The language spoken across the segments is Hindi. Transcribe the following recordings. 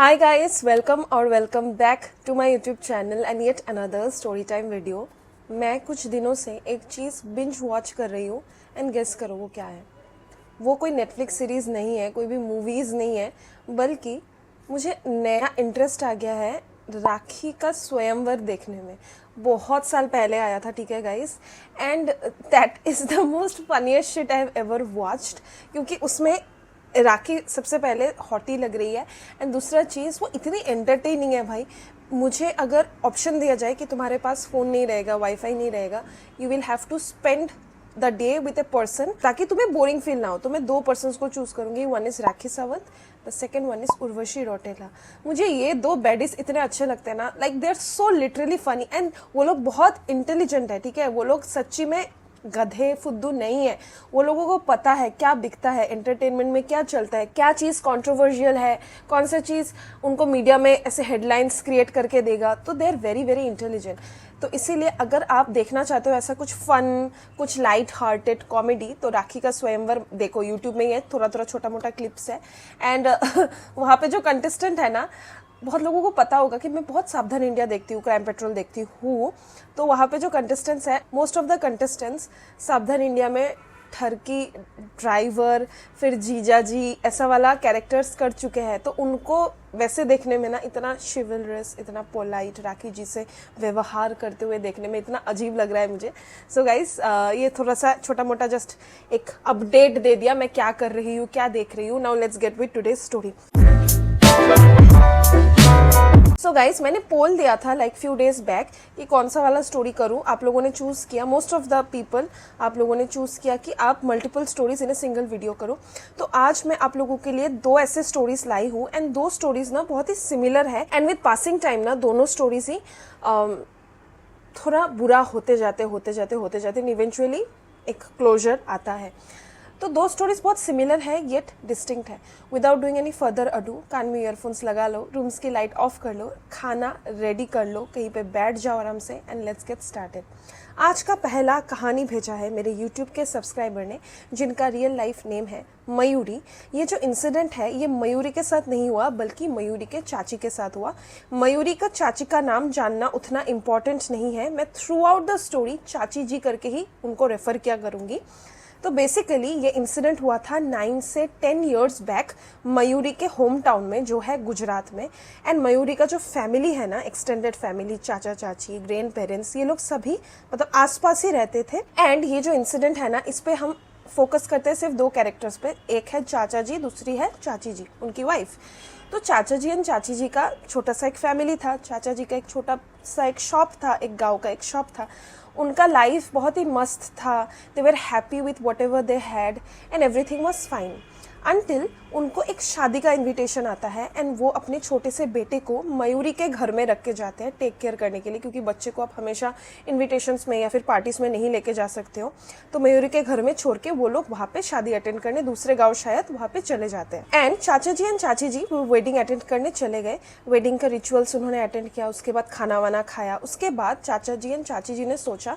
Hi guys, welcome back to my YouTube channel and yet another story time video. मैं कुछ दिनों से एक चीज़ बिंज वॉच कर रही हूँ एंड गेस करो वो क्या है। वो कोई नेटफ्लिक्स सीरीज़ नहीं है, कोई भी मूवीज़ नहीं है, बल्कि मुझे नया इंटरेस्ट आ गया है राखी का स्वयंवर देखने में। बहुत साल पहले आया था, ठीक है guys, and that is the most funniest shit I have ever watched, क्योंकि उसमें राखी सबसे पहले हॉटी लग रही है एंड दूसरा चीज़ वो इतनी एंटरटेनिंग है भाई। मुझे अगर ऑप्शन दिया जाए कि तुम्हारे पास फ़ोन नहीं रहेगा, वाईफाई नहीं रहेगा, you will have to spend the day with a person, ताकि तुम्हें बोरिंग फील ना हो, तो मैं दो पर्सनस को चूज़ करूँगी। One is Rakhi Sawant, the second one is Urvashi Rautela. मुझे ये दो बैडिस इतने अच्छे लगते हैं ना, like they are so literally funny and वो लोग बहुत इंटेलिजेंट है, ठीक है। वो लोग सच्ची में गधे फुद्दू नहीं है, वो लोगों को पता है क्या बिकता है, एंटरटेनमेंट में क्या चलता है, क्या चीज़ कंट्रोवर्शियल है, कौन सा चीज़ उनको मीडिया में ऐसे हेडलाइंस क्रिएट करके देगा। तो they are very very intelligent. तो इसीलिए अगर आप देखना चाहते हो ऐसा कुछ फन, कुछ लाइट हार्टेड कॉमेडी, तो राखी का स्वयंवर देखो, यूट्यूब में ही है, थोड़ा थोड़ा छोटा मोटा क्लिप्स है। एंड वहाँ पे जो कंटेस्टेंट है ना, बहुत लोगों को पता होगा कि मैं बहुत सावधान इंडिया देखती हूँ, क्राइम पेट्रोल देखती हूँ। तो वहाँ पे जो कंटेस्टेंट्स हैं, मोस्ट ऑफ द कंटेस्टेंट्स सावधान इंडिया में ठरकी ड्राइवर, फिर जीजा जी, ऐसा वाला कैरेक्टर्स कर चुके हैं। तो उनको वैसे देखने में ना इतना शिवलरस, इतना पोलाइट राखी जी से व्यवहार करते हुए देखने में इतना अजीब लग रहा है मुझे। सो गाइस, ये थोड़ा सा छोटा मोटा जस्ट एक अपडेट दे दिया मैं क्या कर रही हूँ, क्या देख रही हूँ। Now let's get with today's story. So guys, मैंने पोल दिया था लाइक फ्यू डेज बैक कि कौन सा वाला स्टोरी करूं। आप लोगों ने चूज़ किया, मोस्ट ऑफ द पीपल आप लोगों ने चूज़ किया कि आप multiple stories in a single video करो। तो आज मैं आप लोगों के लिए दो ऐसे स्टोरीज लाई हूँ एंड दो स्टोरीज ना बहुत ही सिमिलर है एंड विद पासिंग टाइम ना दोनों स्टोरीज ही थोड़ा बुरा होते जाते इवेंचुअली एक क्लोजर आता है। तो दो स्टोरीज बहुत सिमिलर है येट डिस्टिंक्ट है। Without doing any further ado, कान में ईयरफोन्स लगा लो, रूम्स की लाइट ऑफ कर लो, खाना रेडी कर लो, कहीं पे बैठ जाओ आराम से एंड लेट्स गेट स्टार्टेड। आज का पहला कहानी भेजा है मेरे यूट्यूब के सब्सक्राइबर ने, जिनका रियल लाइफ नेम है मयूरी। ये जो इंसिडेंट है ये मयूरी के साथ नहीं हुआ, बल्कि मयूरी के चाची के साथ हुआ। मयूरी का चाची का नाम जानना उतना इम्पॉर्टेंट नहीं है, मैं थ्रू आउट द स्टोरी चाची जी करके ही उनको रेफर किया करूँगी। तो बेसिकली ये इंसिडेंट हुआ था 9 से 10 इयर्स बैक मयूरी के होम टाउन में, जो है गुजरात में। एंड मयूरी का जो फैमिली है ना, एक्सटेंडेड फैमिली, चाचा चाची, ग्रैंड पेरेंट्स, ये लोग सभी मतलब आसपास ही रहते थे। एंड ये जो इंसिडेंट है ना, इस पे हम फोकस करते हैं सिर्फ दो कैरेक्टर्स पे, एक है चाचा जी, दूसरी है चाची जी, उनकी वाइफ। तो चाचा जी एंड चाची जी का छोटा सा एक फैमिली था। चाचा जी का एक छोटा सा एक शॉप था, एक गांव का एक शॉप था। उनका लाइफ बहुत ही मस्त था, they were happy with whatever they had and everything was fine until उनको एक शादी का इनविटेशन आता है एंड वो अपने छोटे से बेटे को मयूरी के घर में रख के जाते हैं टेक केयर करने के लिए, क्योंकि बच्चे को आप हमेशा इनविटेशंस में या फिर पार्टीज में नहीं लेके जा सकते हो। तो मयूरी के घर में छोड़ के वो लोग वहाँ पे शादी अटेंड करने दूसरे गाँव शायद वहाँ पे चले जाते हैं। एंड चाचा जी एंड चाची जी वो वेडिंग अटेंड करने चले गए। वेडिंग का रिचुअल्स उन्होंने अटेंड किया, उसके बाद खाना वाना खाया। उसके बाद चाचा जी एंड चाची जी ने सोचा,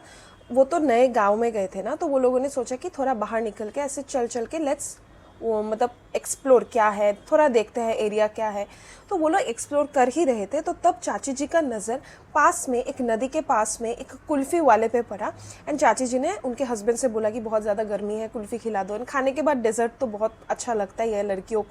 वो तो नए गाँव में गए थे ना, तो वो लोगों ने सोचा कि थोड़ा बाहर निकल के ऐसे चल के लेट्स वो मतलब एक्सप्लोर क्या है, थोड़ा देखते हैं एरिया क्या है। तो वो लोग एक्सप्लोर कर ही रहे थे, तो तब चाची जी का नज़र पास में एक नदी के पास में एक कुल्फ़ी वाले पे पड़ा। एंड चाची जी ने उनके हस्बैंड से बोला कि बहुत ज़्यादा गर्मी है, कुल्फ़ी खिला दो। एंड खाने के बाद डेजर्ट तो बहुत अच्छा लगता ही है लड़कियों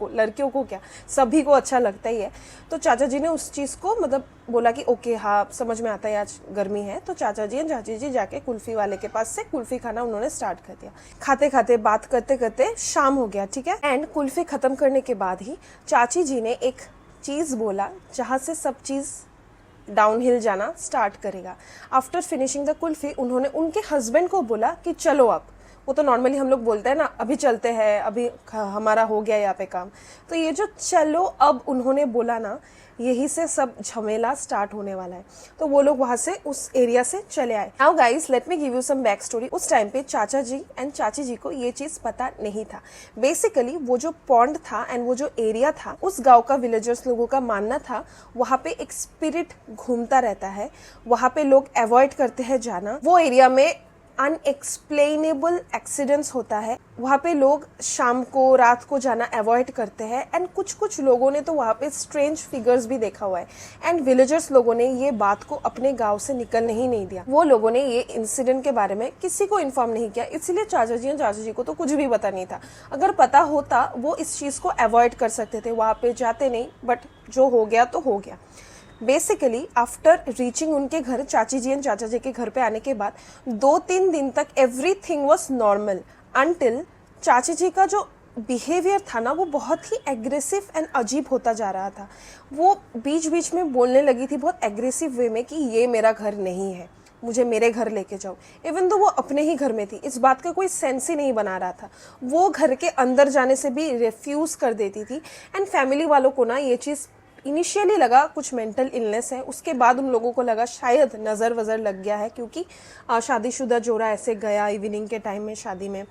को क्या, सभी को अच्छा लगता ही है। तो चाचा जी ने उस चीज़ को मतलब बोला कि ओके हाँ समझ में आता है आज गर्मी है। तो चाचा जी एंड चाची जी जाके कुल्फ़ी वाले के पास से कुल्फ़ी खाना उन्होंने स्टार्ट कर दिया। खाते खाते बात करते करते शाम हो गया, ठीक है। एंड कुल्फ़ी ख़त्म करने के बाद ही चाची जी ने एक चीज़ बोला जहाँ से सब चीज़ डाउनहिल जाना स्टार्ट करेगा। आफ्टर फिनिशिंग द कुल्फ़ी उन्होंने उनके हस्बैंड को बोला कि चलो अब, वो तो नॉर्मली हम लोग बोलते हैं ना अभी चलते हैं, अभी हमारा हो गया यहाँ पे काम। तो ये जो चलो अब उन्होंने बोला ना, यही से सब झमेला स्टार्ट होने वाला है। तो वो लोग वहाँ से उस एरिया से चले आए। Now guys, let me give you some back story. उस टाइम पे चाचा जी एंड चाची जी को ये चीज़ पता नहीं था। बेसिकली वो जो पॉन्ड था एंड वो जो एरिया था, उस गाँव का विलेजर्स लोगों का मानना था वहाँ पे एक स्पिरिट घूमता रहता है, वहाँ पे लोग अवॉइड करते हैं जाना। वो एरिया में अनएक्सप्लेनेबल एक्सीडेंट्स होता है। वहाँ पे लोग शाम को रात को जाना अवॉइड करते हैं एंड कुछ कुछ लोगों ने तो वहाँ पे स्ट्रेंज फिगर्स भी देखा हुआ है एंड विलेजर्स लोगों ने ये बात को अपने गांव से निकलने ही नहीं दिया। वो लोगों ने ये इंसिडेंट के बारे में किसी को इन्फॉर्म नहीं किया, इसलिए चाचा जी और चाचा जी को तो कुछ भी पता नहीं था। अगर पता होता वो इस चीज़ को अवॉइड कर सकते थे, वहाँ पे जाते नहीं, बट जो हो गया तो हो गया। बेसिकली आफ्टर रीचिंग उनके घर, चाची जी एंड चाचा जी के घर पे आने के बाद 2-3 दिन तक एवरीथिंग वाज नॉर्मल अनटिल चाची जी का जो बिहेवियर था ना वो बहुत ही एग्रेसिव एंड अजीब होता जा रहा था। वो बीच बीच में बोलने लगी थी बहुत एग्रेसिव वे में कि ये मेरा घर नहीं है, मुझे मेरे घर लेके जाओ। इवन तो वो अपने ही घर में थी, इस बात का कोई सेंस ही नहीं बना रहा था। वो घर के अंदर जाने से भी रिफ्यूज़ कर देती थी एंड फैमिली वालों को ना ये चीज़ इनिशियली लगा कुछ मेंटल इलनेस है, उसके बाद उन लोगों को लगा शायद नज़र वज़र लग गया है क्योंकि शादीशुदा जोड़ा ऐसे गया इवनिंग के टाइम में शादी में,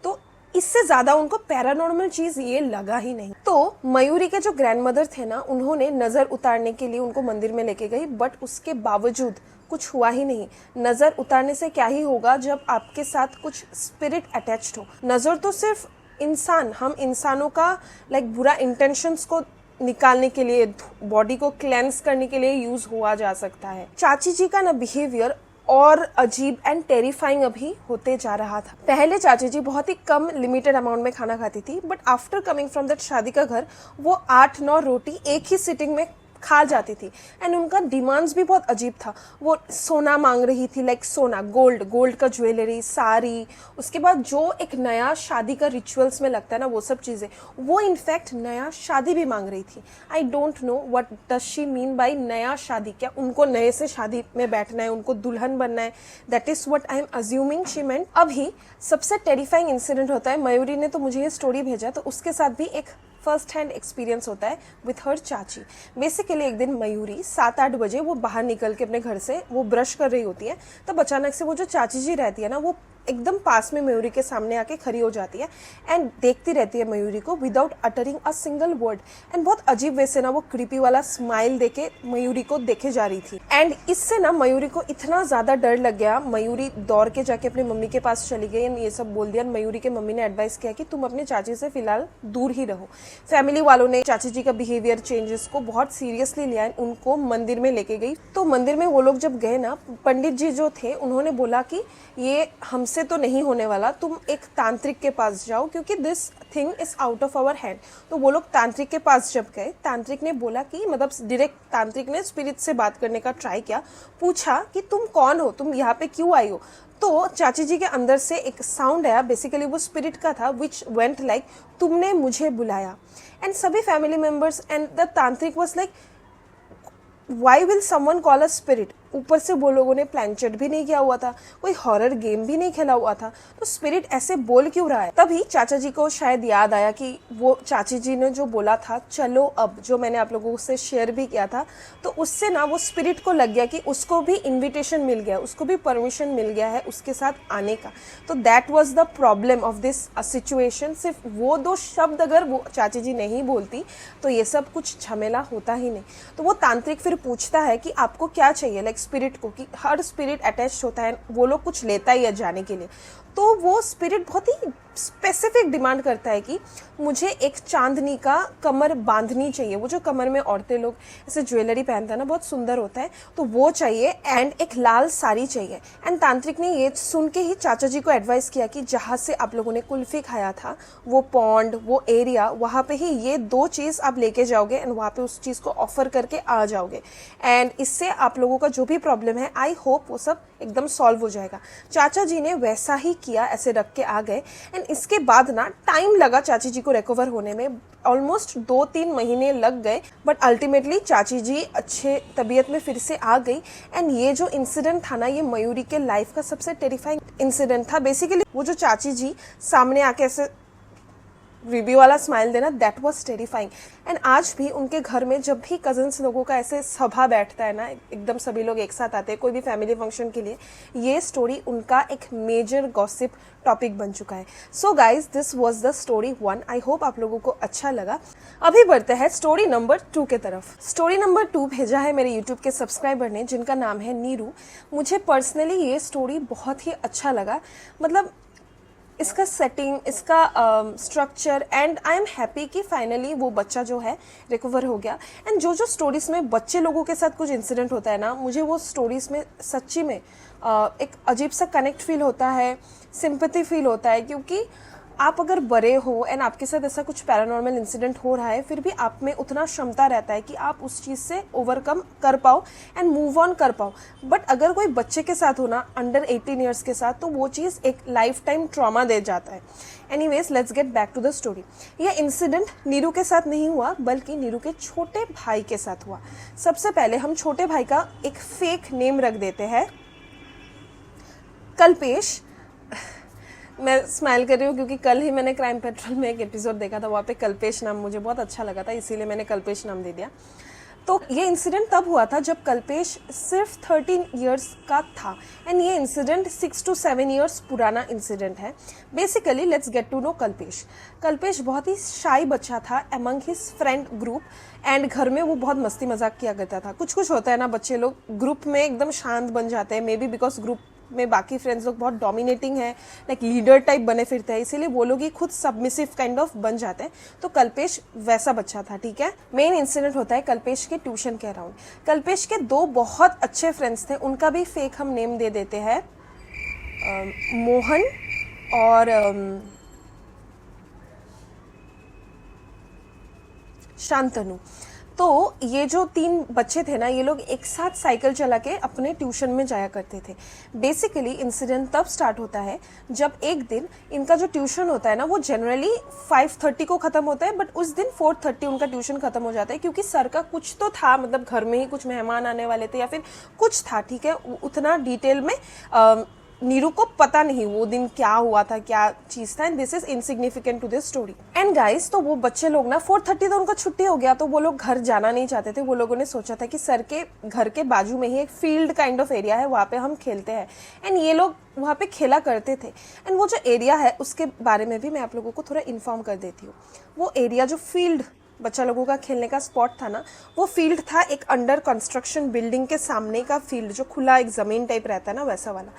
तो इससे ज़्यादा उनको पैरानॉर्मल चीज़ ये लगा ही नहीं। तो मयूरी के जो ग्रैंडमदर थे ना, उन्होंने नज़र उतारने के लिए उनको मंदिर में लेके गई, बट उसके बावजूद कुछ हुआ ही नहीं। नज़र उतारने से क्या ही होगा जब आपके साथ कुछ स्पिरिट अटैच्ड हो। नज़र तो सिर्फ इंसान, हम इंसानों का बुरा इंटेंशंस को निकालने के लिए, बॉडी को क्लेंस करने के लिए यूज हुआ जा सकता है। चाची जी का ना बिहेवियर और अजीब एंड टेरिफाइंग अभी होते जा रहा था। पहले चाची जी बहुत ही कम लिमिटेड अमाउंट में खाना खाती थी, but after coming from that शादी का घर वो 8-9 रोटी एक ही सिटिंग में खा जाती थी एंड उनका डिमांड्स भी बहुत अजीब था। वो सोना मांग रही थी, सोना, गोल्ड का ज्वेलरी, साड़ी, उसके बाद जो एक नया शादी का रिचुअल्स में लगता है ना वो सब चीज़ें, वो इनफैक्ट नया शादी भी मांग रही थी। I don't know what does she mean by नया शादी। क्या उनको नए से शादी में बैठना है, उनको दुल्हन बनना है? That is what I am assuming she meant. अभी सबसे टेरिफाइंग इंसिडेंट होता है, मयूरी ने तो मुझे ये स्टोरी भेजा तो उसके साथ भी एक फर्स्ट हैंड एक्सपीरियंस होता है विथ हर चाची। बेसिकली एक दिन मयूरी 7-8 बजे वो बाहर निकल के अपने घर से वो ब्रश कर रही होती है, तब अचानक से वो जो चाची जी रहती है ना वो एकदम पास में मयूरी के सामने आके खड़ी हो जाती है एंड देखती रहती है मयूरी को without uttering a single word and बहुत अजीब वे से ना वो क्रीपी वाला स्माइल देके मयूरी को देखे जा रही थी। एंड इससे ना मयूरी को इतना ज़्यादा डर लग गया, मयूरी दौड़ के जाके अपनी मम्मी के पास चली गई एंड ये सब बोल दिया। मयूरी के मम्मी ने एडवाइस किया कि तुम अपने चाची से फिलहाल दूर ही रहो। फैमिली वालों ने चाची जी का बिहेवियर चेंजेस को बहुत सीरियसली लिया एंड उनको मंदिर में लेके गई। तो मंदिर में वो लोग जब गए ना, पंडित जी जो थे उन्होंने बोला कि ये हमसे तो नहीं होने वाला, तुम एक तांत्रिक के पास जाओ क्योंकि this thing is out of our hand. तो वो लोग तांत्रिक के पास जब गए, तांत्रिक ने बोला कि डायरेक्ट तांत्रिक ने स्पिरिट से बात करने का ट्राई किया, पूछा कि तुम कौन हो, तुम यहाँ पे क्यों आई हो? तो चाची जी के अंदर से एक साउंड आया, बेसिकली वो स्पिरिट का था, विच वेंट लाइक तुमने मुझे बुलाया। एंड सभी फैमिली मेंबर्स एंड द तांत्रिक was like why will someone call a spirit. ऊपर से वो लोगों ने प्लानचेट भी नहीं किया हुआ था, कोई हॉरर गेम भी नहीं खेला हुआ था, तो स्पिरिट ऐसे बोल क्यों रहा है? तभी चाचा जी को शायद याद आया कि वो चाची जी ने जो बोला था चलो अब, जो मैंने आप लोगों से शेयर भी किया था, तो उससे ना वो स्पिरिट को लग गया कि उसको भी इन्विटेशन मिल गया, उसको भी परमिशन मिल गया है उसके साथ आने का। तो that was the problem of this situation. सिर्फ वो 2 शब्द अगर वो चाची जी नहीं बोलती तो ये सब कुछ झमेला होता ही नहीं। तो वो तांत्रिक फिर पूछता है कि आपको क्या चाहिए, स्पिरिट को, कि हर स्पिरिट अटैच होता है, वो लोग कुछ लेता ही है जाने के लिए। तो वो स्पिरिट बहुत ही स्पेसिफिक डिमांड करता है कि मुझे एक चांदनी का कमर बांधनी चाहिए। वो जो कमर में औरतें लोग ऐसे ज्वेलरी पहनता है ना, बहुत सुंदर होता है, तो वो चाहिए एंड एक लाल साड़ी चाहिए। एंड तांत्रिक ने ये सुन के ही चाचा जी को एडवाइस किया कि जहाँ से आप लोगों ने कुल्फी खाया था, वो पॉन्ड, वो एरिया, वहाँ पे ही ये 2 चीज़ आप लेके जाओगे एंड वहाँ पे उस चीज़ को ऑफर करके आ जाओगे एंड इससे आप लोगों का जो भी प्रॉब्लम है, आई होप वो सब एकदम सॉल्व हो जाएगा। चाचा जी ने वैसा ही किया, ऐसे रख के आ गए एंड इसके बाद ना टाइम लगा चाची जी को रिकवर होने में, ऑलमोस्ट 2-3 महीने लग गए, बट अल्टीमेटली चाची जी अच्छे तबीयत में फिर से आ गई। एंड ये जो इंसिडेंट था ना, ये मयूरी के लाइफ का सबसे टेरिफाइंग इंसिडेंट था। बेसिकली वो जो चाची जी सामने आके ऐसे रिव्यू वाला स्माइल देना, दैट वाज टेरिफाइंग। एंड आज भी उनके घर में जब भी कजन्स लोगों का ऐसे सभा बैठता है ना, एकदम सभी लोग एक साथ आते हैं कोई भी फैमिली फंक्शन के लिए, ये स्टोरी उनका एक मेजर गॉसिप टॉपिक बन चुका है। So guys, this was the story 1। I hope आप लोगों को अच्छा लगा। अभी बढ़ते हैं स्टोरी नंबर 2 के तरफ। स्टोरी नंबर 2 भेजा है मेरे यूट्यूब के सब्सक्राइबर ने, जिनका नाम है नीरू। मुझे पर्सनली ये स्टोरी बहुत ही अच्छा लगा, मतलब इसका सेटिंग, इसका structure, and I am happy कि फाइनली वो बच्चा जो है रिकवर हो गया। एंड जो स्टोरीज़ में बच्चे लोगों के साथ कुछ इंसिडेंट होता है ना, मुझे वो स्टोरीज़ में सच्ची में एक अजीब सा कनेक्ट फील होता है, सिंपैथी फील होता है, क्योंकि आप अगर बड़े हो एंड आपके साथ ऐसा कुछ पैरानॉर्मल इंसिडेंट हो रहा है, फिर भी आप में उतना क्षमता रहता है कि आप उस चीज़ से ओवरकम कर पाओ एंड मूव ऑन कर पाओ। बट अगर कोई बच्चे के साथ हो ना, अंडर 18 ईयर्स के साथ, तो वो चीज़ एक लाइफ टाइम ट्रॉमा दे जाता है। Anyways, let's get back to the story. ये इंसिडेंट नीरू के साथ नहीं हुआ, बल्कि नीरू के छोटे भाई के साथ हुआ। सबसे पहले हम छोटे भाई का एक फेक नेम रख देते हैं, कल्पेश। मैं स्माइल कर रही हूँ क्योंकि कल ही मैंने क्राइम पेट्रोल में एक एपिसोड देखा था, वहाँ पे कल्पेश नाम मुझे बहुत अच्छा लगा था, इसीलिए मैंने कल्पेश नाम दे दिया। तो ये इंसिडेंट तब हुआ था जब कल्पेश सिर्फ 13 इयर्स का था, एंड ये इंसिडेंट 6 to 7 इयर्स पुराना इंसिडेंट है। Basically let's get to know Kalpesh. Kalpesh बहुत ही शाई बच्चा था among his friend group, and घर में वो बहुत मस्ती मजाक किया करता था। कुछ कुछ होता है ना, बच्चे लोग ग्रुप में एकदम शांत बन जाते हैं, मे बी बिकॉज ग्रुप में बाकी फ्रेंड्स लोग बहुत डोमिनेटिंग है, लाइक लीडर टाइप बने फिरते हैं, इसीलिए वो लोग ही खुद सबमिसिव काइंड ऑफ बन जाते हैं। तो कल्पेश वैसा बच्चा था, ठीक है। मेन इंसिडेंट होता है कल्पेश के ट्यूशन के अराउंड। कल्पेश के 2 बहुत अच्छे फ्रेंड्स थे, उनका भी फेक हम नेम दे देते हैं, मोहन और शांतनु। तो ये जो 3 बच्चे थे ना, ये लोग एक साथ साइकिल चला के अपने ट्यूशन में जाया करते थे। बेसिकली इंसिडेंट तब स्टार्ट होता है जब एक दिन इनका जो ट्यूशन होता है ना, वो जनरली 5:30 को ख़त्म होता है, बट उस दिन 4:30 उनका ट्यूशन ख़त्म हो जाता है, क्योंकि सर का कुछ तो था, मतलब घर में ही कुछ मेहमान आने वाले थे या फिर कुछ था, ठीक है। उतना डिटेल में नीरू को पता नहीं वो दिन क्या हुआ था, क्या चीज था, and this is insignificant to this story. And guys, तो वो बच्चे लोग ना 4:30 तो उनका छुट्टी हो गया, तो वो लोग घर जाना नहीं चाहते थे। वो लोगों ने सोचा था कि सर के घर के बाजू में ही एक फील्ड काइंड ऑफ एरिया है, वहाँ पे हम खेलते हैं, एंड ये लोग वहाँ पे खेला करते थे। एंड वो जो एरिया है उसके बारे में भी मैं आप लोगों को थोड़ा इन्फॉर्म कर देती हूँ। वो एरिया जो फील्ड बच्चा लोगों का खेलने का स्पॉट था ना, वो फील्ड था एक अंडर कंस्ट्रक्शन बिल्डिंग के सामने का फील्ड, जो खुला एक ज़मीन टाइप रहता है ना, वैसा वाला।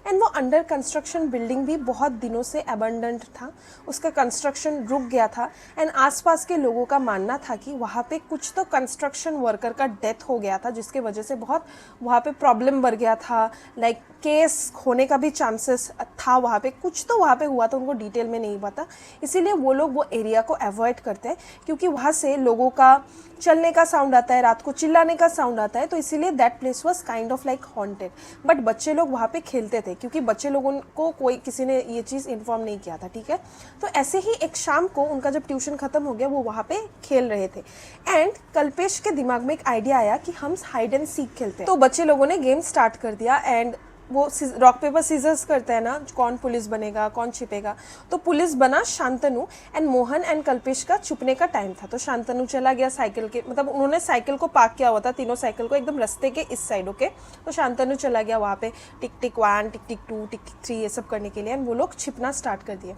एंड वो अंडर कंस्ट्रक्शन बिल्डिंग भी बहुत दिनों से अबंडेंट था, उसका कंस्ट्रक्शन रुक गया था। एंड आसपास के लोगों का मानना था कि वहाँ पे कुछ तो कंस्ट्रक्शन वर्कर का डेथ हो गया था, जिसके वजह से बहुत वहाँ पे प्रॉब्लम बढ़ गया था, लाइक केस होने का भी चांसेस था वहाँ पे, कुछ तो वहाँ पे हुआ था, उनको डिटेल में नहीं पता। इसीलिए वो लोग वो एरिया को अवॉइड करते हैं, क्योंकि वहाँ से लोगों का चलने का साउंड आता है, रात को चिल्लाने का साउंड आता है, तो इसीलिए that place was kind of like haunted. But बच्चे लोग वहाँ पे खेलते थे, क्योंकि बच्चे लोगों को कोई किसी ने ये चीज़ इन्फॉर्म नहीं किया था, ठीक है। तो ऐसे ही एक शाम को उनका जब ट्यूशन खत्म हो गया, वो वहाँ पे खेल रहे थे, एंड कल्पेश के दिमाग में एक आइडिया आया कि हम हाइड एंड सीक खेलते हैं। तो बच्चे लोगों ने गेम स्टार्ट कर दिया, एंड वो रॉक पेपर सीजर्स करते हैं ना, कौन पुलिस बनेगा, कौन छिपेगा। तो पुलिस बना शांतनु, एंड मोहन एंड कल्पेश का छुपने का टाइम था। तो शांतनु चला गया साइकिल के, मतलब उन्होंने साइकिल को पार्क किया हुआ था, तीनों साइकिल को एकदम रास्ते के इस साइड, ओके। तो शांतनु चला गया वहाँ पे टिक टिक 1, टिक टिक 2, टिक टिक 3 ये सब करने के लिए, एंड वो लोग छिपना स्टार्ट कर दिए।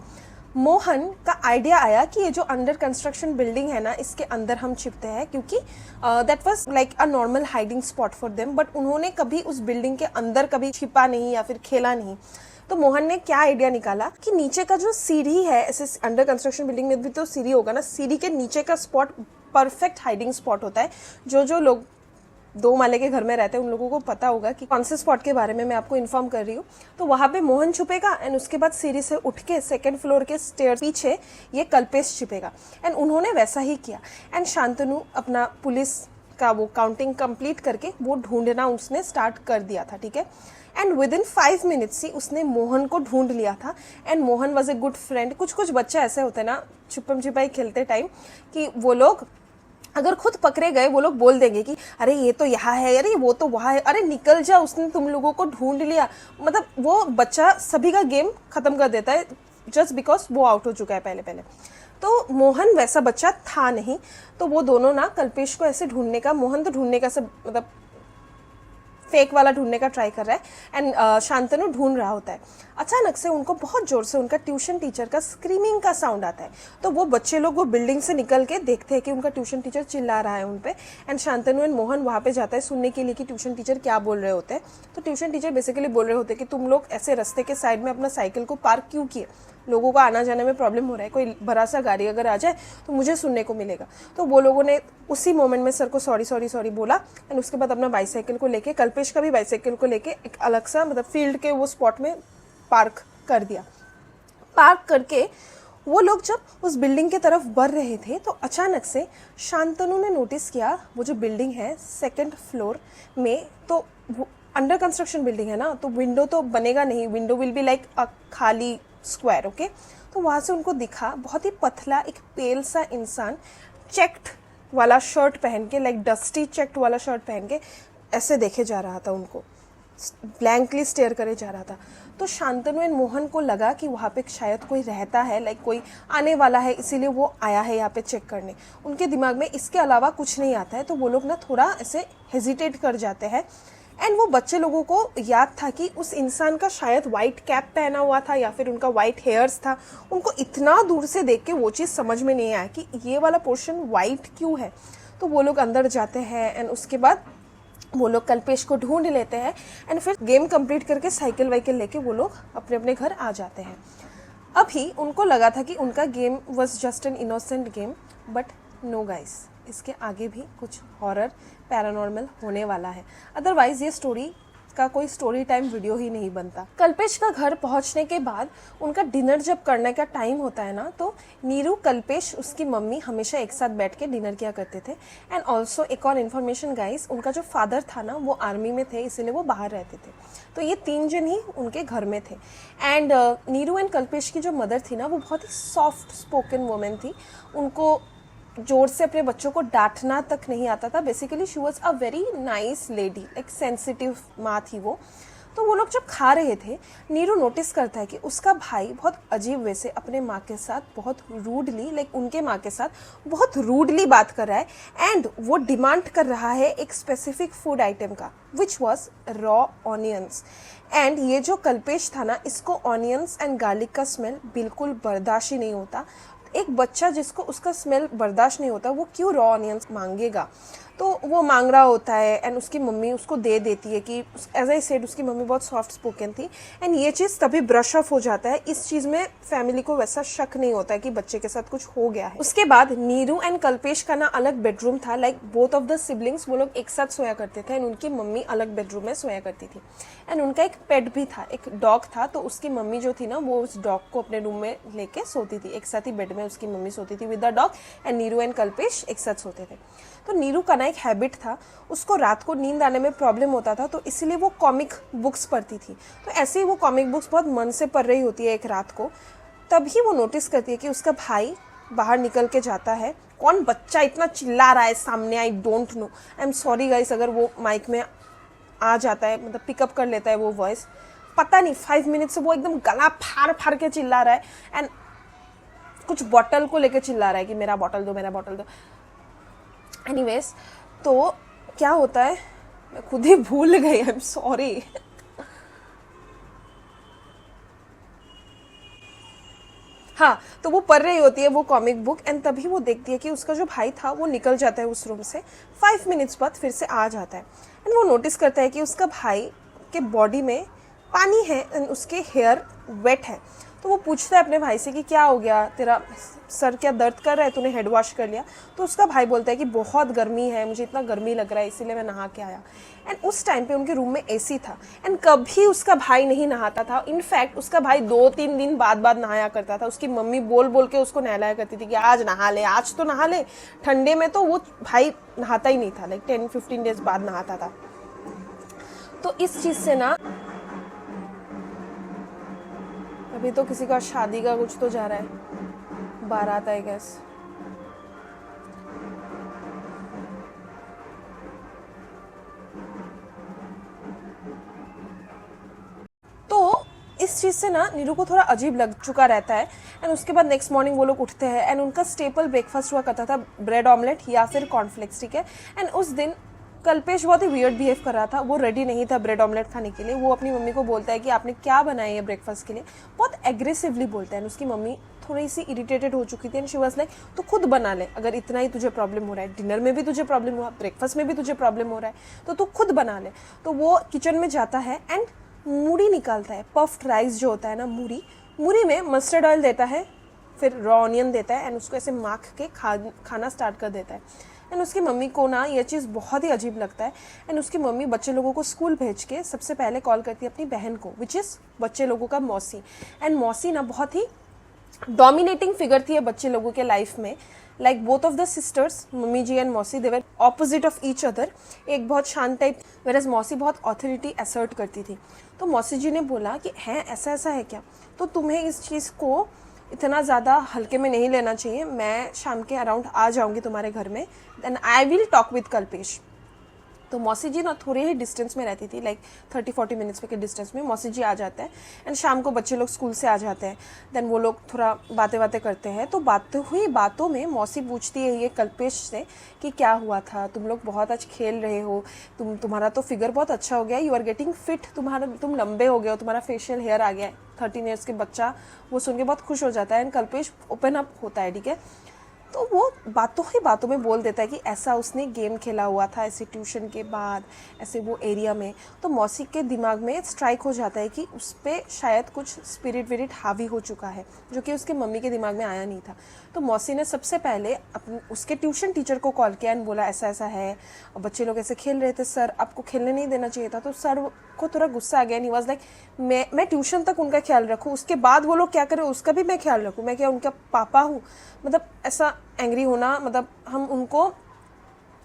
मोहन का आइडिया आया कि ये जो अंडर कंस्ट्रक्शन बिल्डिंग है ना, इसके अंदर हम छिपते हैं, क्योंकि that was like a normal hiding spot for them. But उन्होंने कभी उस बिल्डिंग के अंदर कभी छिपा नहीं या फिर खेला नहीं। तो मोहन ने क्या आइडिया निकाला कि नीचे का जो सीढ़ी है, ऐसे अंडर कंस्ट्रक्शन बिल्डिंग में भी तो सीढ़ी होगा ना, सीढ़ी के नीचे का स्पॉट परफेक्ट हाइडिंग स्पॉट होता है। जो लोग 2 माले के घर में रहते हैं उन लोगों को पता होगा कि कौन से स्पॉट के बारे में मैं आपको इन्फॉर्म कर रही हूँ। तो वहाँ पे मोहन छुपेगा, एंड उसके बाद सीढ़ी से उठ के 2nd फ्लोर के स्टेयर पीछे ये कल्पेश छिपेगा, एंड उन्होंने वैसा ही किया। एंड शांतनु अपना पुलिस का वो काउंटिंग कंप्लीट करके वो ढूंढना उसने स्टार्ट कर दिया था, ठीक है। एंड विद इन 5 मिनट्स ही उसने मोहन को ढूंढ लिया था, and Mohan was a good friend. कुछ बच्चे ऐसे होते हैं ना छुपम छिपाई खेलते टाइम, कि वो लोग अगर खुद पकड़े गए, वो लोग बोल देंगे कि अरे ये तो यहाँ है, अरे वो तो वहाँ है, अरे निकल जा, उसने तुम लोगों को ढूंढ लिया। मतलब वो बच्चा सभी का गेम खत्म कर देता है, जस्ट बिकॉज वो आउट हो चुका है पहले। तो मोहन वैसा बच्चा था नहीं, तो वो दोनों ना कल्पेश को ऐसे ढूंढने का, मोहन तो ढूंढने का सब मतलब फेक वाला ढूंढने का ट्राई कर रहा है एंड शांतनु ढूंढ रहा होता है। अचानक से उनको बहुत जोर से उनका ट्यूशन टीचर का स्क्रीमिंग का साउंड आता है। तो वो बच्चे लोग वो बिल्डिंग से निकल के देखते हैं कि उनका ट्यूशन टीचर चिल्ला रहा है उन पे एंड शांतनु एंड मोहन वहाँ पे जाता है सुनने के लिए कि ट्यूशन टीचर क्या बोल रहे होते हैं। तो ट्यूशन टीचर बेसिकली बोल रहे होते हैं कि तुम लोग ऐसे रास्ते के साइड में अपना साइकिल को पार्क क्यों किए, लोगों को आना जाने में प्रॉब्लम हो रहा है, कोई बड़ा सा गाड़ी अगर आ जाए तो मुझे सुनने को मिलेगा। तो वो लोगों ने उसी मोमेंट में सर को सॉरी सॉरी सॉरी बोला एंड उसके बाद अपना बाईसाइकिल को लेके, कल्पेश का भी बाईसाइकिल को लेके एक अलग सा मतलब फील्ड के वो स्पॉट में पार्क कर दिया। पार्क करके वो लोग जब उस बिल्डिंग की तरफ बढ़ रहे थे तो अचानक से शांतनु ने नोटिस किया वो जो बिल्डिंग है सेकंड फ्लोर में, तो अंडर कंस्ट्रक्शन बिल्डिंग है ना, तो विंडो तो बनेगा नहीं, विंडो विल बी लाइक अ खाली स्क्वायर, ओके। तो वहाँ से उनको दिखा बहुत ही पतला एक पेल सा इंसान चेक्ड वाला शर्ट पहन के, लाइक डस्टी चेक्ड वाला शर्ट पहन के ऐसे देखे जा रहा था, उनको ब्लैंकली स्टेयर करे जा रहा था। तो शांतनु एंड मोहन को लगा कि वहाँ पे शायद कोई रहता है, लाइक कोई आने वाला है, इसीलिए वो आया है यहाँ पे चेक करने। उनके दिमाग में इसके अलावा कुछ नहीं आता है, तो वो लोग ना थोड़ा ऐसे हेजिटेट कर जाते हैं एंड वो बच्चे लोगों को याद था कि उस इंसान का शायद वाइट कैप पहना हुआ था या फिर उनका वाइट हेयर्स था। उनको इतना दूर से देख के वो चीज़ समझ में नहीं आया कि ये वाला पोर्शन वाइट क्यों है। तो वो लोग अंदर जाते हैं एंड उसके बाद वो लोग कल्पेश को ढूंढ लेते हैं एंड फिर गेम कंप्लीट करके साइकिल वाइकिल लेके वो लोग अपने अपने घर आ जाते हैं। अभी उनको लगा था कि उनका game was just an innocent game, but no guys, इसके आगे भी कुछ हॉरर पैरानॉर्मल होने वाला है, अदरवाइज ये स्टोरी का कोई स्टोरी टाइम वीडियो ही नहीं बनता। कल्पेश का घर पहुंचने के बाद उनका डिनर जब करने का टाइम होता है ना, तो नीरू, कल्पेश, उसकी मम्मी हमेशा एक साथ बैठ के डिनर किया करते थे। एंड ऑल्सो एक और इन्फॉर्मेशन गाइस, उनका जो फादर था ना वो आर्मी में थे, इसीलिए वो बाहर रहते थे, तो ये 3 जन ही उनके घर में थे। एंड नीरू एंड कल्पेश की जो मदर थी ना वो बहुत ही सॉफ्ट स्पोकन वुमेन थी, उनको जोर से अपने बच्चों को डांटना तक नहीं आता था। Basically she was a very nice lady, एक सेंसिटिव माँ थी वो। तो वो लोग जब खा रहे थे, नीरू नोटिस करता है कि उसका भाई बहुत अजीब वे से अपने माँ के साथ बहुत रूडली, लाइक उनके माँ के साथ बहुत रूडली बात कर रहा है एंड वो डिमांड कर रहा है एक स्पेसिफिक फूड आइटम का, which was raw onions. And ये जो कल्पेश था ना, इसको ऑनियंस एंड गार्लिक का स्मेल बिल्कुल बर्दाश्त ही नहीं होता। एक बच्चा जिसको उसका स्मेल बर्दाश्त नहीं होता वो क्यों रॉ ऑनियंस मांगेगा। तो वो मांग रहा होता है एंड उसकी मम्मी उसको दे देती है कि एज आई सेड उसकी मम्मी बहुत सॉफ्ट स्पोकन थी एंड ये चीज़ तभी ब्रश ऑफ हो जाता है। इस चीज़ में फैमिली को वैसा शक नहीं होता है कि बच्चे के साथ कुछ हो गया है। उसके बाद नीरू एंड कल्पेश का ना अलग बेडरूम था, like both of the siblings वो लोग एक साथ सोया करते थे एंड उनकी मम्मी अलग बेडरूम में सोया करती थी। एंड उनका एक पेट भी था, एक डॉग था, तो उसकी मम्मी जो थी ना वो उस डॉग को अपने रूम में लेके सोती थी, एक साथ ही बेड में उसकी मम्मी सोती थी with the dog and Neeru and Kalpesh एक साथ सोते थे। तो नीरू का ना एक हैबिट था, उसको रात को नींद आने में प्रॉब्लम होता था, तो इसलिए वो कॉमिक बुक्स पढ़ती थी। तो ऐसे ही वो कॉमिक बुक्स बहुत मन से पढ़ रही होती है एक रात को, तभी वो नोटिस करती है कि उसका भाई बाहर निकल के जाता है। कौन बच्चा इतना चिल्ला रहा है सामने, I don't know, I am sorry guys अगर वो माइक में आ जाता है, मतलब पिकअप कर लेता है वो वॉइस, पता नहीं 5 मिनट से वो एकदम गला फाड़ फाड़ के चिल्ला रहा है एंड कुछ बॉटल को लेके चिल्ला रहा है कि मेरा बॉटल दो, मेरा बॉटल दो। एनीवेज, तो क्या होता है मैं खुद ही भूल गई, आई एम सॉरी। हाँ, तो वो पढ़ रही होती है वो कॉमिक बुक एंड तभी वो देखती है कि उसका जो भाई था वो निकल जाता है उस रूम से, 5 मिनट्स बाद फिर से आ जाता है एंड वो नोटिस करता है कि उसका भाई के बॉडी में पानी है एंड उसके हेयर वेट है। तो वो पूछता है अपने भाई से कि क्या हो गया, तेरा सर क्या दर्द कर रहा है, तूने हेड वॉश कर लिया। तो उसका भाई बोलता है कि बहुत गर्मी है, मुझे इतना गर्मी लग रहा है इसीलिए मैं नहा के आया। एंड उस टाइम पे उनके रूम में एसी था एंड कभी उसका भाई नहीं नहाता था। इनफैक्ट उसका भाई 2-3 दिन बाद नहाया करता था। उसकी मम्मी बोल बोल के उसको नहलाया करती थी कि आज नहा ले, आज तो नहा ले। ठंडे में तो वो भाई नहाता ही नहीं था, लाइक 10-15 डेज बाद नहाता था। तो इस चीज से ना अभी तो किसी का शादी का कुछ तो जा रहा है, बारात आई गेस। तो इस चीज़ से ना नीरू को थोड़ा अजीब लग चुका रहता है। एंड उसके बाद नेक्स्ट मॉर्निंग वो लोग उठते हैं एंड उनका स्टेपल ब्रेकफास्ट हुआ करता था ब्रेड ऑमलेट या फिर कॉर्नफ्लेक्स, ठीक है। एंड उस दिन कल्पेश बहुत ही वियर्ड बिहेव कर रहा था, वो रेडी नहीं था ब्रेड ऑमलेट खाने के लिए। वो अपनी मम्मी को बोलता है कि आपने क्या बनाया है ब्रेकफास्ट के लिए, बहुत एग्रेसिवली बोलता है। उसकी मम्मी थोड़ी सी इरिटेटेड हो चुकी थी एंड शी वाज लाइक तो खुद बना ले, अगर इतना ही तुझे प्रॉब्लम हो रहा है, डिनर में भी तुझे प्रॉब्लम हुआ, ब्रेकफास्ट में भी तुझे प्रॉब्लम हो रहा है, तो तू खुद बना ले। तो वो किचन में जाता है एंड मूढ़ी निकालता है, पफ्ड राइस जो होता है ना, मूढ़ी में मस्टर्ड ऑयल देता है, फिर रॉ ऑनियन देता है एंड उसको ऐसे माख के खाना स्टार्ट कर देता है। एंड उसकी मम्मी को ना ये चीज़ बहुत ही अजीब लगता है। एंड उसकी मम्मी बच्चे लोगों को स्कूल भेज के सबसे पहले कॉल करती है अपनी बहन को, विच इज़ बच्चे लोगों का मौसी। एंड मौसी ना बहुत ही डोमिनेटिंग फिगर थी बच्चे लोगों के लाइफ में। Like both of the sisters, mummy जी एंड मौसी, they were opposite of each other. एक बहुत शांत टाइप, वेरएज मौसी बहुत ऑथोरिटी असर्ट करती थी। तो मौसी जी ने बोला कि है ऐसा ऐसा है क्या, तो तुम्हें इस चीज़ को इतना ज़्यादा हल्के में नहीं लेना चाहिए, मैं शाम के अराउंड आ जाऊँगी तुम्हारे घर में, then I will talk with Kalpesh. तो मौसी जी ना थोड़े ही डिस्टेंस में रहती थी, लाइक 30-40 मिनट्स के डिस्टेंस में मौसी जी आ जाते हैं। एंड शाम को बच्चे लोग स्कूल से आ जाते हैं, देन वो लोग थोड़ा बातें करते हैं। तो बातों में मौसी पूछती है ये कल्पेश से कि क्या हुआ था, तुम लोग बहुत आज खेल रहे हो, तुम्हारा तो फिगर बहुत अच्छा हो गया, यू आर गेटिंग फिट, तुम लंबे हो गए हो, तुम्हारा फेशियल हेयर आ गया है। 13 ईयर्स के बच्चा वो सुन के बहुत खुश हो जाता है एंड कल्पेश ओपन अप होता है, ठीक है। तो वो बातों में बोल देता है कि ऐसा उसने गेम खेला हुआ था ऐसे ट्यूशन के बाद, ऐसे वो एरिया में। तो मौसी के दिमाग में स्ट्राइक हो जाता है कि उस पर शायद कुछ स्पिरिट विरिट हावी हो चुका है, जो कि उसके मम्मी के दिमाग में आया नहीं था। तो मौसी ने सबसे पहले उसके ट्यूशन टीचर को कॉल किया एंड बोला ऐसा ऐसा है, और बच्चे लोग ऐसे खेल रहे थे, सर आपको खेलने नहीं देना चाहिए था। तो सर को थोड़ा गुस्सा आ गया, ही वाज लाइक मैं ट्यूशन तक उनका ख्याल रखूँ, उसके बाद वो लोग क्या करें उसका भी मैं ख्याल रखूँ, मैं क्या उनका पापा हूँ। मतलब ऐसा एंग्री होना, मतलब हम उनको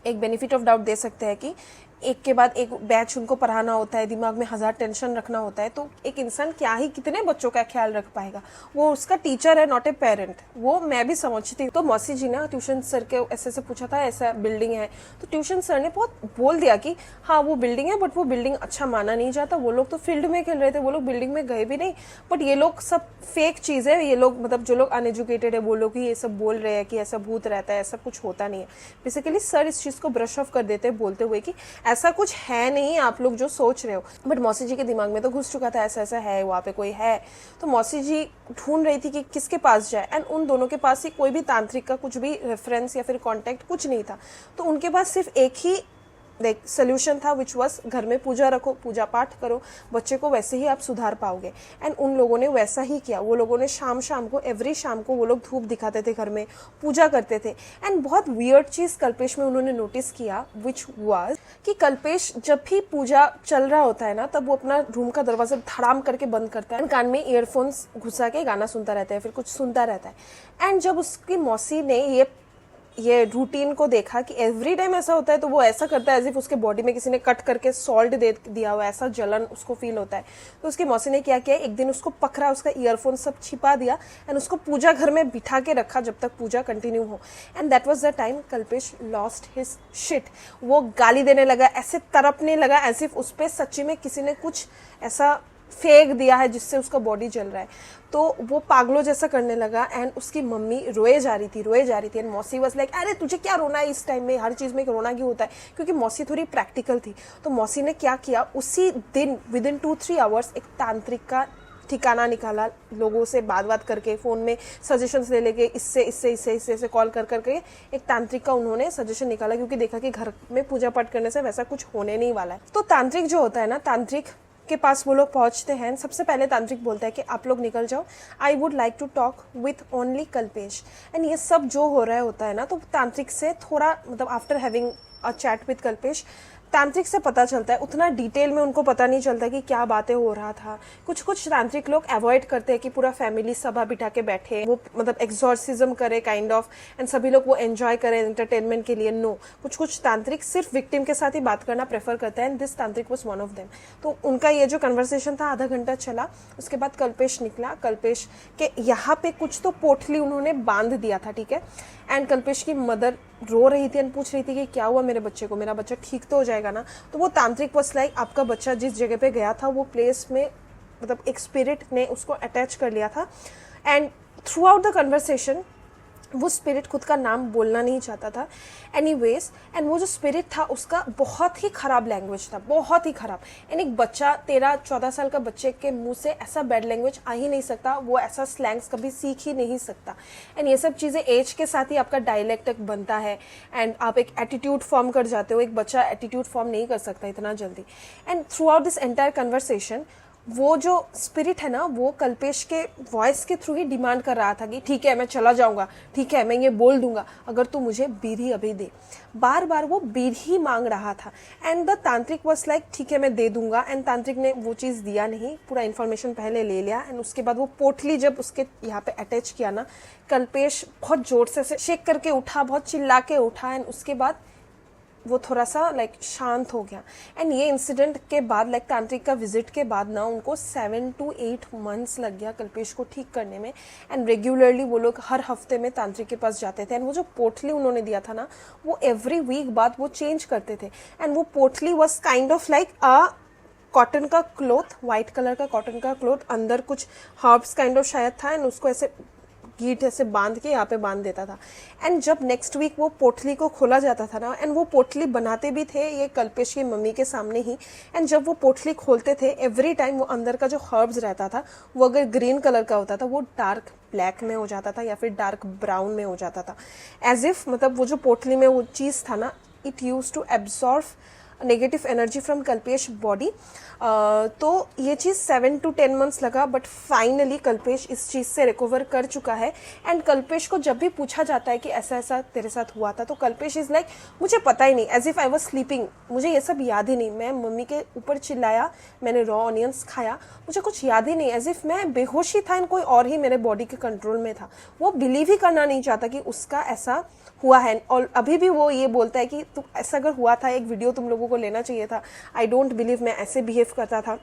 एक बेनिफिट ऑफ डाउट दे सकते हैं कि एक के बाद एक बैच उनको पढ़ाना होता है, दिमाग में 1000 टेंशन रखना होता है, तो एक इंसान क्या ही कितने बच्चों का ख्याल रख पाएगा, वो उसका टीचर है नॉट ए पेरेंट, वो मैं भी समझती हूँ। तो मौसी जी ने ट्यूशन सर के ऐसे पूछा था ऐसा बिल्डिंग है, तो ट्यूशन सर ने बहुत बोल दिया कि हाँ वो बिल्डिंग है, बट वो बिल्डिंग अच्छा माना नहीं जाता, वो लोग तो फील्ड में खेल रहे थे, वो लोग बिल्डिंग में गए भी नहीं, बट ये लोग सब फेक चीज़ है, ये लोग मतलब जो लोग अनएजुकेटेड है वो लोग ही ये सब बोल रहे हैं कि ऐसा भूत रहता है, ऐसा कुछ होता नहीं है। बेसिकली सर इस चीज़ को ब्रश ऑफ कर देते हैं बोलते हुए कि ऐसा कुछ है नहीं आप लोग जो सोच रहे हो। बट मौसी जी के दिमाग में तो घुस चुका था ऐसा ऐसा है, वहाँ पे कोई है। तो मौसी जी ढूंढ रही थी कि किसके पास जाए, एंड उन दोनों के पास ही कोई भी तांत्रिक का कुछ भी रेफरेंस या फिर कांटेक्ट कुछ नहीं था। तो उनके पास सिर्फ एक ही सोल्यूशन था, विच वॉज घर में पूजा रखो, पूजा पाठ करो, बच्चे को वैसे ही आप सुधार पाओगे। एंड उन लोगों ने वैसा ही किया। वो लोगों ने शाम को एवरी शाम को वो लोग धूप दिखाते थे, घर में पूजा करते थे। एंड बहुत वियर्ड चीज़ कल्पेश में उन्होंने नोटिस किया, विच वाज कि कल्पेश जब भी पूजा चल रहा होता है ना, तब वो अपना रूम का दरवाजा धड़ाम करके बंद करता है, कान में ईयरफोन्स घुसा के गाना सुनता रहता है, फिर कुछ सुनता रहता है। एंड जब उसकी मौसी ने ये रूटीन को देखा कि एवरी टाइम ऐसा होता है, तो वो ऐसा करता है एज इफ उसके बॉडी में किसी ने कट करके सॉल्ट दे दिया हुआ, ऐसा जलन उसको फील होता है। तो उसकी मौसी ने क्या किया, एक दिन उसको पकड़ा, उसका ईयरफोन सब छिपा दिया एंड उसको पूजा घर में बिठा के रखा जब तक पूजा कंटिन्यू हो। And that was the time Kalpesh lost his shit. वो गाली देने लगा, ऐसे तड़पने लगा एज इफ उस पर सच्ची में किसी ने कुछ ऐसा फेंक दिया है जिससे उसका बॉडी जल रहा है। तो वो पागलों जैसा करने लगा एंड उसकी मम्मी रोए जा रही थी एंड मौसी वाज लाइक अरे तुझे क्या रोना है इस टाइम में, हर चीज़ में रोना क्यों होता है, क्योंकि मौसी थोड़ी प्रैक्टिकल थी। तो मौसी ने क्या किया, उसी दिन विद इन 2-3 आवर्स एक तांत्रिक का ठिकाना निकाला, लोगों से बात करके फ़ोन में सजेशंस ले लेके इससे कॉल करके एक तांत्रिक का उन्होंने सजेशन निकाला, क्योंकि देखा कि घर में पूजा पाठ करने से वैसा कुछ होने नहीं वाला है। तो तांत्रिक जो होता है ना, तांत्रिक के पास वो लोग पहुंचते हैं। सबसे पहले तांत्रिक बोलता है कि आप लोग निकल जाओ, I would like to talk with only Kalpesh. And ये सब जो हो रहा होता है ना, तो तांत्रिक से थोड़ा मतलब after having a chat with Kalpesh, तांत्रिक से पता चलता है, उतना डिटेल में उनको पता नहीं चलता कि क्या बातें हो रहा था। कुछ तांत्रिक लोग अवॉइड करते हैं कि पूरा फैमिली सभा बिठा के बैठे, वो मतलब एक्सॉर्सिज्म करे काइंड ऑफ, एंड सभी लोग वो एंजॉय करें एंटरटेनमेंट के लिए। नो, कुछ तांत्रिक सिर्फ विक्टिम के साथ ही बात करना प्रेफर करता है, एंड दिस तांत्रिक वॉज वन ऑफ देम। तो उनका ये जो कन्वर्सेशन था आधा घंटा चला। उसके बाद कल्पेश निकला, कल्पेश के यहाँ पे कुछ तो पोटली उन्होंने बांध दिया था, ठीक है। एंड कल्पेश की मदर रो रही थी एंड पूछ रही थी कि क्या हुआ मेरे बच्चे को, मेरा बच्चा ठीक तो हो जाएगा ना। तो वो तांत्रिक वॉज लाइक आपका बच्चा जिस जगह पे गया था वो प्लेस में मतलब एक स्पिरिट ने उसको अटैच कर लिया था। And through out the conversation वो स्पिरिट खुद का नाम बोलना नहीं चाहता था एनीवेज, एंड वो जो स्पिरिट था उसका बहुत ही ख़राब लैंग्वेज था, बहुत ही ख़राब। एंड एक बच्चा 13-14 साल का बच्चे के मुंह से ऐसा बैड लैंग्वेज आ ही नहीं सकता, वो ऐसा स्लैंग्स कभी सीख ही नहीं सकता। एंड ये सब चीज़ें एज के साथ ही आपका डायलेक्ट एक बनता है एंड आप एक एटीट्यूड फॉर्म कर जाते हो। एक बच्चा एटीट्यूड फॉर्म नहीं कर सकता इतना जल्दी। And through out this entire conversation वो जो स्पिरिट है ना वो कल्पेश के वॉइस के थ्रू ही डिमांड कर रहा था कि ठीक है मैं चला जाऊंगा, ठीक है मैं ये बोल दूंगा अगर तू मुझे बीड़ी अभी दे। बार बार वो बीड़ी ही मांग रहा था। एंड द तांत्रिक वाज लाइक ठीक है मैं दे दूंगा। एंड तांत्रिक ने वो चीज़ दिया नहीं, पूरा इन्फॉर्मेशन पहले ले लिया। एंड उसके बाद वो पोटली जब उसके यहाँ पे अटैच किया ना, कल्पेश बहुत जोर से शेक करके उठा, बहुत चिल्ला के उठा। एंड उसके बाद वो थोड़ा सा लाइक शांत हो गया। एंड ये इंसिडेंट के बाद लाइक तांत्रिक का विजिट के बाद ना उनको 7 to 8 months लग गया कल्पेश को ठीक करने में। एंड रेगुलरली वो लोग हर हफ्ते में तांत्रिक के पास जाते थे। एंड वो जो पोटली उन्होंने दिया था ना वो एवरी वीक बाद वो चेंज करते थे। एंड वो पोटली was kind of like cotton का क्लॉथ, वाइट कलर का कॉटन का क्लॉथ, अंदर कुछ हर्ब्स काइंड ऑफ शायद था। एंड उसको ऐसे गीट ऐसे बांध के यहाँ पे बांध देता था। एंड जब नेक्स्ट वीक वो पोटली को खोला जाता था ना, एंड वो पोटली बनाते भी थे ये कल्पेश की मम्मी के सामने ही। एंड जब वो पोटली खोलते थे एवरी टाइम वो अंदर का जो हर्ब्स रहता था वो अगर ग्रीन कलर का होता था वो डार्क ब्लैक में हो जाता था या फिर डार्क ब्राउन में हो जाता था। एज इफ मतलब वो जो पोटली में वो चीज़ था ना, it use to absorb negative energy from Kalpesh body. तो ये चीज़ 7 to 10 months लगा, बट फाइनली कल्पेश इस चीज़ से रिकवर कर चुका है। एंड कल्पेश को जब भी पूछा जाता है कि ऐसा ऐसा तेरे साथ हुआ था, तो कल्पेश इज़ लाइक मुझे पता ही नहीं, as if I was sleeping, मुझे ये सब याद ही नहीं। मैं मम्मी के ऊपर चिल्लाया, मैंने रॉ ऑनियंस खाया, मुझे कुछ याद ही नहीं, एज इफ मैं बेहोश ही था एंड कोई और ही मेरे बॉडी के कंट्रोल में था। वो बिलीव ही करना नहीं चाहता कि उसका ऐसा हुआ है। और अभी भी वो ये बोलता है कि तुम ऐसा अगर हुआ था एक वीडियो तुम लोगों को लेना चाहिए था, आई डोंट बिलीव मैं ऐसे बिहेव करता था।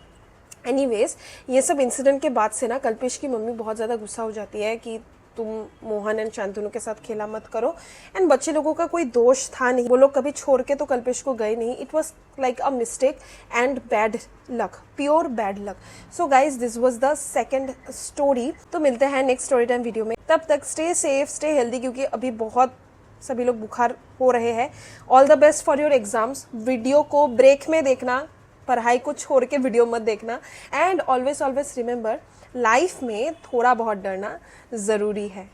एनीवेज, ये सब इंसिडेंट के बाद से ना कल्पेश की मम्मी बहुत ज़्यादा गुस्सा हो जाती है कि तुम मोहन एंड शांतनु के साथ खेला मत करो। एंड बच्चे लोगों का कोई दोष था नहीं, वो लोग कभी छोड़ के तो कल्पेश को गए नहीं। It was like a mistake and bad luck, pure bad luck. So guys this was the second story. तो मिलते हैं नेक्स्ट स्टोरी टाइम वीडियो में, तब तक स्टे सेफ, स्टे हेल्दी, क्योंकि अभी बहुत सभी लोग बुखार हो रहे हैं। All the best for your exams. Video को ब्रेक में देखना, पढ़ाई को छोड़ के वीडियो मत देखना। And always always remember, life में थोड़ा बहुत डरना ज़रूरी है।